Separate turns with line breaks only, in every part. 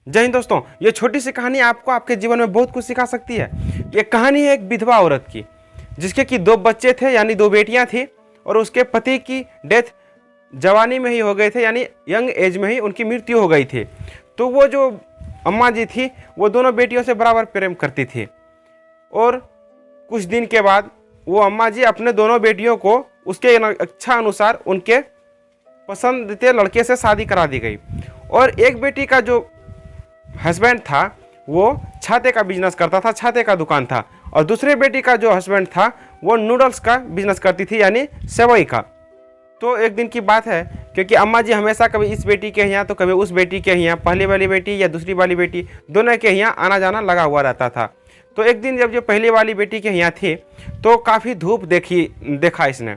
जय हिंद दोस्तों, ये छोटी सी कहानी आपको आपके जीवन में बहुत कुछ सिखा सकती है। ये कहानी है एक विधवा औरत की, जिसके कि 2 बच्चे थे, यानी 2 बेटियां थी, और उसके पति की डेथ जवानी में ही हो गए थे, यानी यंग एज में ही उनकी मृत्यु हो गई थी। तो वो जो अम्मा जी थी, वो दोनों बेटियों से बराबर प्रेम करती थी। और कुछ दिन के बाद वो अम्मा जी अपने दोनों बेटियों को उसके इच्छा अनुसार उनके पसंदीदा लड़के से शादी करा दी गई। और एक बेटी का जो हस्बैंड था वो छाते का बिजनेस करता था, छाते का दुकान था, और दूसरे बेटी का जो हस्बैंड था वो नूडल्स का बिजनेस करती थी, यानी सेवई का। तो एक दिन की बात है, क्योंकि अम्मा जी हमेशा कभी इस बेटी के यहाँ तो कभी उस बेटी के यहाँ, पहली वाली बेटी या दूसरी वाली बेटी, दोनों के यहाँ आना जाना लगा हुआ रहता था। तो एक दिन जब जो पहली वाली बेटी के यहाँ थी तो काफ़ी धूप देखा इसने।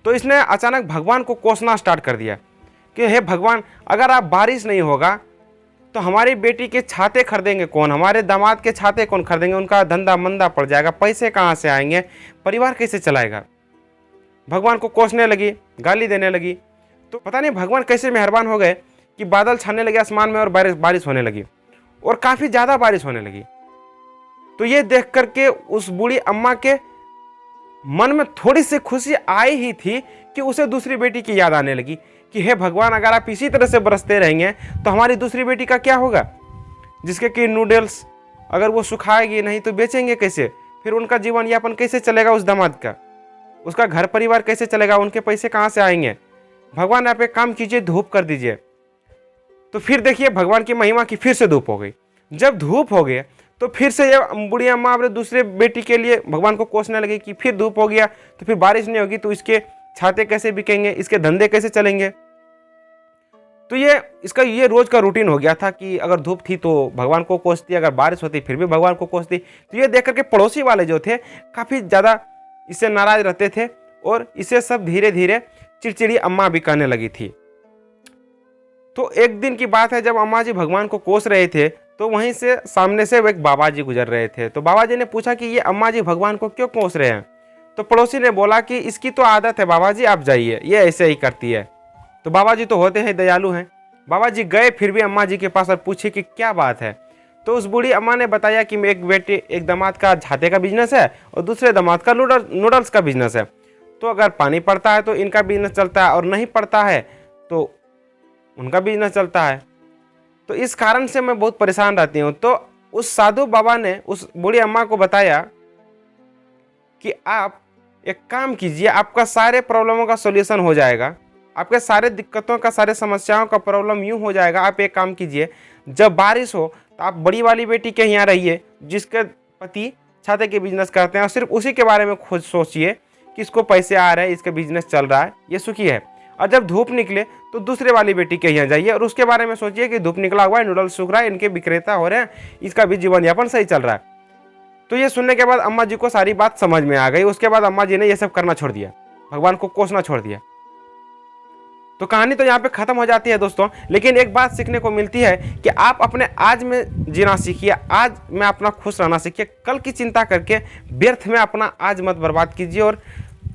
तो इसने अचानक भगवान को कोसना स्टार्ट कर दिया कि हे भगवान, अगर आप बारिश नहीं होगा तो हमारी बेटी के छाते खरीदेंगे कौन, हमारे दामाद के छाते कौन खरीदेंगे, उनका धंधा मंदा पड़ जाएगा, पैसे कहाँ से आएंगे, परिवार कैसे चलाएगा। भगवान को कोसने लगी, गाली देने लगी। तो पता नहीं भगवान कैसे मेहरबान हो गए कि बादल छाने लगे आसमान में और बारिश होने लगी, और काफ़ी ज़्यादा बारिश होने लगी। तो ये देख करके उस बूढ़ी अम्मा के मन में थोड़ी सी खुशी आई ही थी कि उसे दूसरी बेटी की याद आने लगी कि हे भगवान, अगर आप इसी तरह से बरसते रहेंगे तो हमारी दूसरी बेटी का क्या होगा, जिसके कि नूडल्स अगर वो सुखाएगी नहीं तो बेचेंगे कैसे, फिर उनका जीवन यापन कैसे चलेगा, उस दामाद का, उसका घर परिवार कैसे चलेगा, उनके पैसे कहाँ से आएंगे। भगवान आप एक काम कीजिए, धूप कर दीजिए। तो फिर देखिए भगवान की महिमा की फिर से धूप हो गई। जब धूप हो गया तो फिर से ये बूढ़ी अम्मा अपने दूसरे बेटी के लिए भगवान को कोसने लगी कि फिर धूप हो गया तो फिर बारिश नहीं होगी तो इसके छाते कैसे बिकेंगे, इसके धंधे कैसे चलेंगे। तो ये रोज का रूटीन हो गया था कि अगर धूप थी तो भगवान को कोसती, अगर बारिश होती फिर भी भगवान को कोसती। तो ये देख करके पड़ोसी वाले जो थे काफ़ी ज़्यादा इससे नाराज रहते थे, और इसे सब धीरे धीरे चिड़चिड़ी अम्मा भी कहने लगी थी। तो एक दिन की बात है, जब अम्मा जी भगवान को कोस रहे थे तो वहीं से सामने से एक बाबा जी गुजर रहे थे। तो बाबा जी ने पूछा कि ये अम्मा जी भगवान को क्यों कोस रहे हैं। तो पड़ोसी ने बोला कि इसकी तो आदत है बाबा जी, आप जाइए, ये ऐसे ही करती है। तो बाबा जी तो होते हैं दयालु हैं। बाबा जी गए फिर भी अम्मा जी के पास और पूछे कि क्या बात है। तो उस बूढ़ी अम्मा ने बताया कि एक दामाद का छाते का बिजनेस है और दूसरे दामाद का नूडल्स का बिजनेस है। तो अगर पानी पड़ता है तो इनका बिजनेस चलता है, और नहीं पड़ता है तो उनका बिजनेस चलता है। तो इस कारण से मैं बहुत परेशान रहती हूँ। तो उस साधु बाबा ने उस बूढ़ी अम्मा को बताया कि आप एक काम कीजिए, आपका सारे प्रॉब्लमों का सॉल्यूशन हो जाएगा, आपके सारे दिक्कतों का, सारे समस्याओं का प्रॉब्लम यूँ हो जाएगा। आप एक काम कीजिए, जब बारिश हो तो आप बड़ी वाली बेटी के यहाँ रहिए जिसके पति छाते के बिजनेस करते हैं, और सिर्फ उसी के बारे में खुद सोचिए कि इसको पैसे आ रहे हैं, इसका बिजनेस चल रहा है, ये सुखी है। और जब धूप निकले तो दूसरे वाली बेटी के यहाँ जाइए और उसके बारे में सोचिए कि धूप निकला हुआ है, नूडल्स सूख रहा है, इनके विक्रेता हो रहे हैं, इसका भी जीवन यापन सही चल रहा है। तो ये सुनने के बाद अम्मा जी को सारी बात समझ में आ गई। उसके बाद अम्मा जी ने ये सब करना छोड़ दिया, भगवान को कोसना छोड़ दिया। तो कहानी तो यहाँ पे खत्म हो जाती है दोस्तों, लेकिन एक बात सीखने को मिलती है कि आप अपने आज में जीना सीखिए, आज में अपना खुश रहना सीखिए। कल की चिंता करके व्यर्थ में अपना आज मत बर्बाद कीजिए, और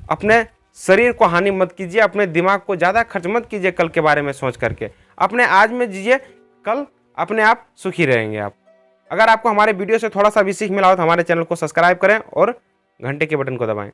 अपने शरीर को हानि मत कीजिए, अपने दिमाग को ज़्यादा खर्च मत कीजिए कल के बारे में सोच करके। अपने आज में जीजिए, कल अपने आप सुखी रहेंगे आप। अगर आपको हमारे वीडियो से थोड़ा सा भी सीख मिला हो तो हमारे चैनल को सब्सक्राइब करें और घंटे के बटन को दबाएं।